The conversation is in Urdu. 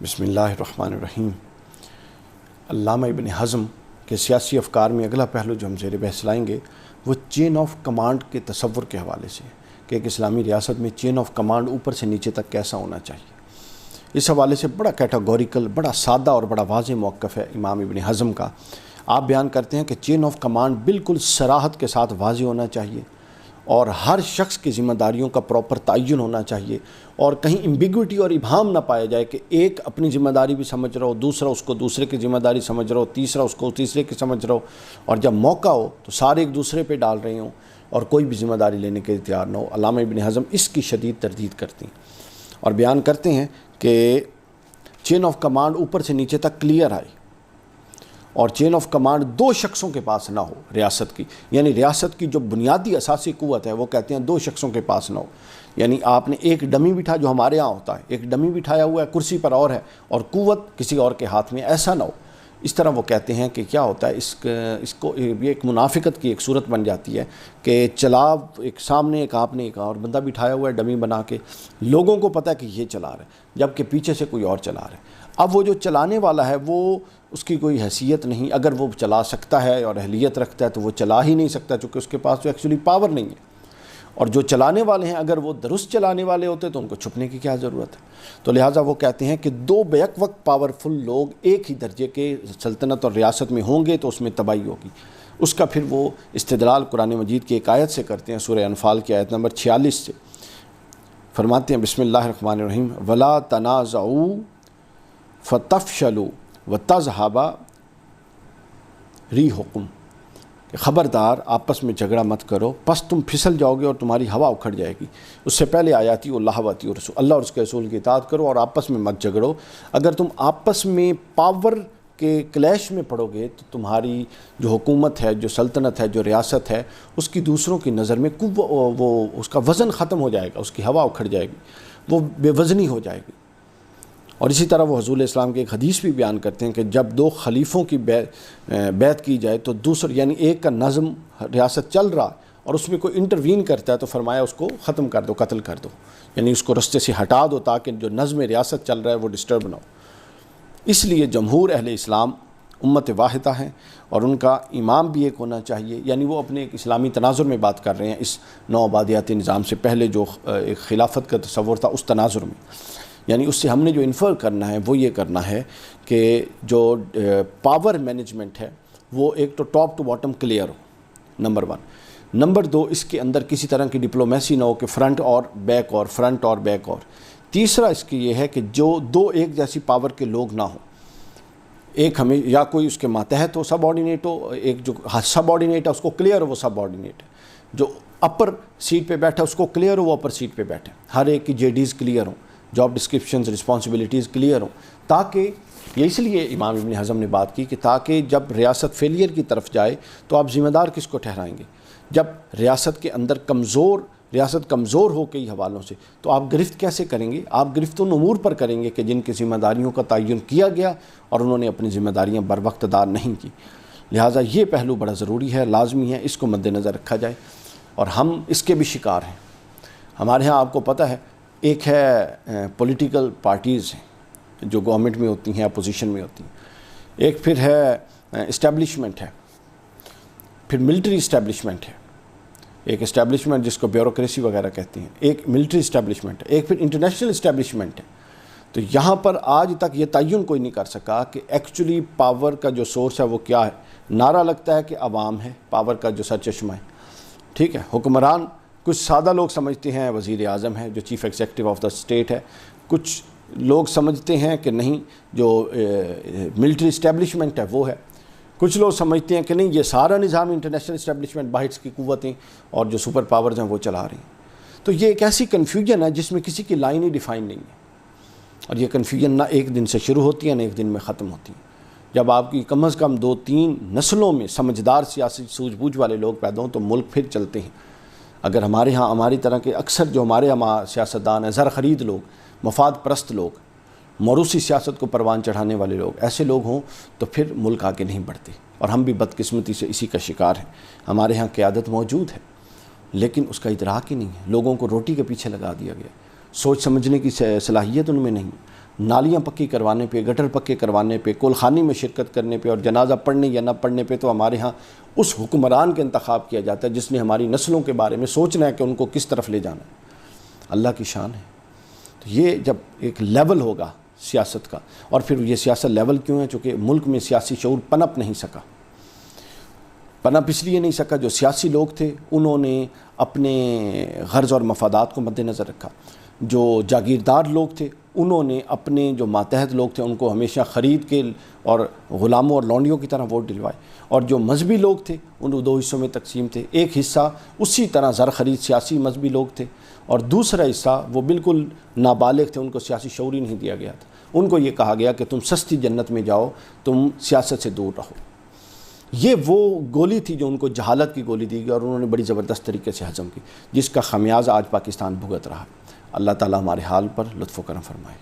بسم اللہ الرحمن الرحیم۔ علامہ ابن حزم کے سیاسی افکار میں اگلا پہلو جو ہم زیر بحث لائیں گے وہ چین آف کمانڈ کے تصور کے حوالے سے کہ ایک اسلامی ریاست میں چین آف کمانڈ اوپر سے نیچے تک کیسا ہونا چاہیے۔ اس حوالے سے بڑا کیٹاگوریکل، بڑا سادہ اور بڑا واضح موقف ہے امام ابن حزم کا۔ آپ بیان کرتے ہیں کہ چین آف کمانڈ بالکل صراحت کے ساتھ واضح ہونا چاہیے اور ہر شخص کی ذمہ داریوں کا پراپر تعین ہونا چاہیے اور کہیں امبیگوٹی اور ابہام نہ پایا جائے کہ ایک اپنی ذمہ داری بھی سمجھ رہا ہو، دوسرا اس کو دوسرے کی ذمہ داری سمجھ رہا ہو، تیسرا اس کو تیسرے کی سمجھ رہا ہو، اور جب موقع ہو تو سارے ایک دوسرے پہ ڈال رہے ہوں اور کوئی بھی ذمہ داری لینے کے تیار نہ ہو۔ علامہ ابن حزم اس کی شدید تردید کرتے ہیں اور بیان کرتے ہیں کہ چین آف کمانڈ اوپر سے نیچے تک کلیئر آئے اور چین آف کمانڈ دو شخصوں کے پاس نہ ہو ریاست کی، یعنی ریاست کی جو بنیادی اساسی قوت ہے وہ کہتے ہیں دو شخصوں کے پاس نہ ہو، یعنی آپ نے ایک ڈمی بٹھا، جو ہمارے ہاں ہوتا ہے ایک ڈمی بٹھایا ہوا ہے کرسی پر اور ہے اور قوت کسی اور کے ہاتھ میں، ایسا نہ ہو۔ اس طرح وہ کہتے ہیں کہ کیا ہوتا ہے اس کو یہ ایک منافقت کی ایک صورت بن جاتی ہے کہ چلا ایک سامنے ایک آپ نے ایک اور بندہ بٹھایا ہوا ہے ڈمی بنا کے، لوگوں کو پتہ ہے کہ یہ چلا رہا ہے جبکہ پیچھے سے کوئی اور چلا رہا ہے۔ اب وہ جو چلانے والا ہے وہ اس کی کوئی حیثیت نہیں، اگر وہ چلا سکتا ہے اور اہلیت رکھتا ہے تو وہ چلا ہی نہیں سکتا چونکہ اس کے پاس تو ایکچولی پاور نہیں ہے، اور جو چلانے والے ہیں اگر وہ درست چلانے والے ہوتے تو ان کو چھپنے کی کیا ضرورت ہے۔ تو لہٰذا وہ کہتے ہیں کہ دو بیک وقت پاورفل لوگ ایک ہی درجے کے سلطنت اور ریاست میں ہوں گے تو اس میں تباہی ہوگی۔ اس کا پھر وہ استدلال قرآن مجید کی ایک آیت سے کرتے ہیں، سورہ انفال کی آیت نمبر 46 سے فرماتے ہیں بسم اللہ الرحمن الرحیم وَلَا تَنَازَعُوا فَتَفْشَلُوا وَتَذْهَبَ رِيحُكُمْ، کہ خبردار آپس میں جھگڑا مت کرو پس تم پھسل جاؤ گے اور تمہاری ہوا اکھڑ جائے گی۔ اس سے پہلے آیاتی اللہ واتی اور رسول، اللہ اور اس کے رسول کی اطاعت کرو اور آپس میں مت جھگڑو۔ اگر تم آپس میں پاور کے کلیش میں پڑو گے تو تمہاری جو حکومت ہے، جو سلطنت ہے، جو ریاست ہے، اس کی دوسروں کی نظر میں وہ اس کا وزن ختم ہو جائے گا، اس کی ہوا اکھڑ جائے گی، وہ بے وزنی ہو جائے گی۔ اور اسی طرح وہ حضور اسلام کے ایک حدیث بھی بیان کرتے ہیں کہ جب دو خلیفوں کی بیعت کی جائے تو دوسرا یعنی ایک کا نظم ریاست چل رہا اور اس میں کوئی انٹروین کرتا ہے تو فرمایا اس کو ختم کر دو، قتل کر دو، یعنی اس کو رستے سے ہٹا دو تاکہ جو نظم ریاست چل رہا ہے وہ ڈسٹرب نہ ہو۔ اس لیے جمہور اہل اسلام امت واحدہ ہیں اور ان کا امام بھی ایک ہونا چاہیے، یعنی وہ اپنے ایک اسلامی تناظر میں بات کر رہے ہیں، اس نو آبادیاتی نظام سے پہلے جو ایک خلافت کا تصور تھا اس تناظر میں، یعنی اس سے ہم نے جو انفر کرنا ہے وہ یہ کرنا ہے کہ جو پاور مینجمنٹ ہے وہ ایک تو ٹاپ ٹو باٹم کلیئر ہو، نمبر 1۔ نمبر 2، اس کے اندر کسی طرح کی ڈپلومیسی نہ ہو کہ فرنٹ اور بیک اور فرنٹ اور بیک اور۔ تیسرا اس کی یہ ہے کہ جو دو ایک جیسی پاور کے لوگ نہ ہوں، ایک ہمیں یا کوئی اس کے ماتحت ہو، سب آرڈینیٹ ہو، ایک جو سب آرڈینیٹ ہے اس کو کلیئر ہو وہ سب آرڈینیٹ ہے، جو اپر سیٹ پہ بیٹھا اس کو کلیئر ہو وہ اپر سیٹ پہ بیٹھے، ہر ایک کی JDs کلیئر ہوں، جاب ڈسکرپشنز، رسپانسبلٹیز کلیئر ہوں، تاکہ یہ اس لیے امام ابن حزم نے بات کی کہ تاکہ جب ریاست فیلئر کی طرف جائے تو آپ ذمہ دار کس کو ٹھہرائیں گے۔ جب ریاست کے اندر ریاست کمزور ہو کئی حوالوں سے تو آپ گرفت کیسے کریں گے؟ آپ گرفت ان امور پر کریں گے کہ جن کی ذمہ داریوں کا تعین کیا گیا اور انہوں نے اپنی ذمہ داریاں بر وقت ادا نہیں کی۔ لہٰذا یہ پہلو بڑا ضروری ہے، لازمی ہے، اس کو مد نظر رکھا جائے، اور ہم اس کے بھی شکار ہیں۔ ہمارے ہاں آپ کو پتہ ہے ایک ہے پولیٹیکل پارٹیز ہیں جو گورنمنٹ میں ہوتی ہیں، اپوزیشن میں ہوتی ہیں، ایک پھر ہے اسٹیبلشمنٹ ہے، پھر ملٹری اسٹیبلشمنٹ ہے، ایک اسٹیبلشمنٹ جس کو بیوروکریسی وغیرہ کہتے ہیں، ایک ملٹری اسٹیبلشمنٹ ہے، ایک پھر انٹرنیشنل اسٹیبلشمنٹ ہے۔ تو یہاں پر آج تک یہ تعین کوئی نہیں کر سکا کہ ایکچولی پاور کا جو سورس ہے وہ کیا ہے۔ نعرہ لگتا ہے کہ عوام ہے پاور کا جو سرچشمہ ہے، ٹھیک ہے، حکمران کچھ سادہ لوگ سمجھتے ہیں وزیر اعظم ہے جو chief executive of the state ہے، کچھ لوگ سمجھتے ہیں کہ نہیں جو ملٹری اسٹیبلشمنٹ ہے وہ ہے، کچھ لوگ سمجھتے ہیں کہ نہیں یہ سارا نظام انٹرنیشنل اسٹیبلشمنٹ باہر کی قوتیں اور جو سپر پاورز ہیں وہ چلا رہی ہیں۔ تو یہ ایک ایسی کنفیوژن ہے جس میں کسی کی لائن ہی ڈیفائن نہیں ہے، اور یہ کنفیوژن نہ ایک دن سے شروع ہوتی ہے نہ ایک دن میں ختم ہوتی ہے۔ جب آپ کی کم از کم 2-3 نسلوں میں سمجھدار سیاسی سوجھ بوجھ والے لوگ پیدا ہوں تو ملک پھر چلتے ہیں۔ اگر ہمارے ہاں ہماری طرح کے اکثر جو ہمارے ہاں سیاستدان ہیں، زر خرید لوگ، مفاد پرست لوگ، موروثی سیاست کو پروان چڑھانے والے لوگ، ایسے لوگ ہوں تو پھر ملک آگے نہیں بڑھتے، اور ہم بھی بدقسمتی سے اسی کا شکار ہیں۔ ہمارے ہاں قیادت موجود ہے لیکن اس کا ادراک ہی نہیں ہے، لوگوں کو روٹی کے پیچھے لگا دیا گیا، سوچ سمجھنے کی صلاحیت ان میں نہیں، نالیاں پکی کروانے پہ، گٹر پکے کروانے پہ، کولخانی میں شرکت کرنے پہ اور جنازہ پڑھنے یا نہ پڑھنے پہ تو ہمارے ہاں اس حکمران کا انتخاب کیا جاتا ہے جس نے ہماری نسلوں کے بارے میں سوچنا ہے کہ ان کو کس طرف لے جانا ہے۔ اللہ کی شان ہے۔ تو یہ جب ایک لیول ہوگا سیاست کا، اور پھر یہ سیاست لیول کیوں ہے؟ چونکہ ملک میں سیاسی شعور پنپ نہیں سکا۔ پنپ اس لیے نہیں سکا، جو سیاسی لوگ تھے انہوں نے اپنے غرض اور مفادات کو مد نظر رکھا، جو جاگیردار لوگ تھے انہوں نے اپنے جو ماتحت لوگ تھے ان کو ہمیشہ خرید کے اور غلاموں اور لونڈیوں کی طرح ووٹ دلوائے، اور جو مذہبی لوگ تھے ان دو حصوں میں تقسیم تھے، ایک حصہ اسی طرح زر خرید سیاسی مذہبی لوگ تھے، اور دوسرا حصہ وہ بالکل نابالغ تھے، ان کو سیاسی شعور ہی نہیں دیا گیا تھا، ان کو یہ کہا گیا کہ تم سستی جنت میں جاؤ، تم سیاست سے دور رہو۔ یہ وہ گولی تھی جو ان کو جہالت کی گولی دی گئی، اور انہوں نے بڑی زبردست طریقے سے ہضم کی، جس کا خمیازہ آج پاکستان بھگت رہا ہے۔ اللہ تعالی ہمارے حال پر لطف و کرم فرمائے۔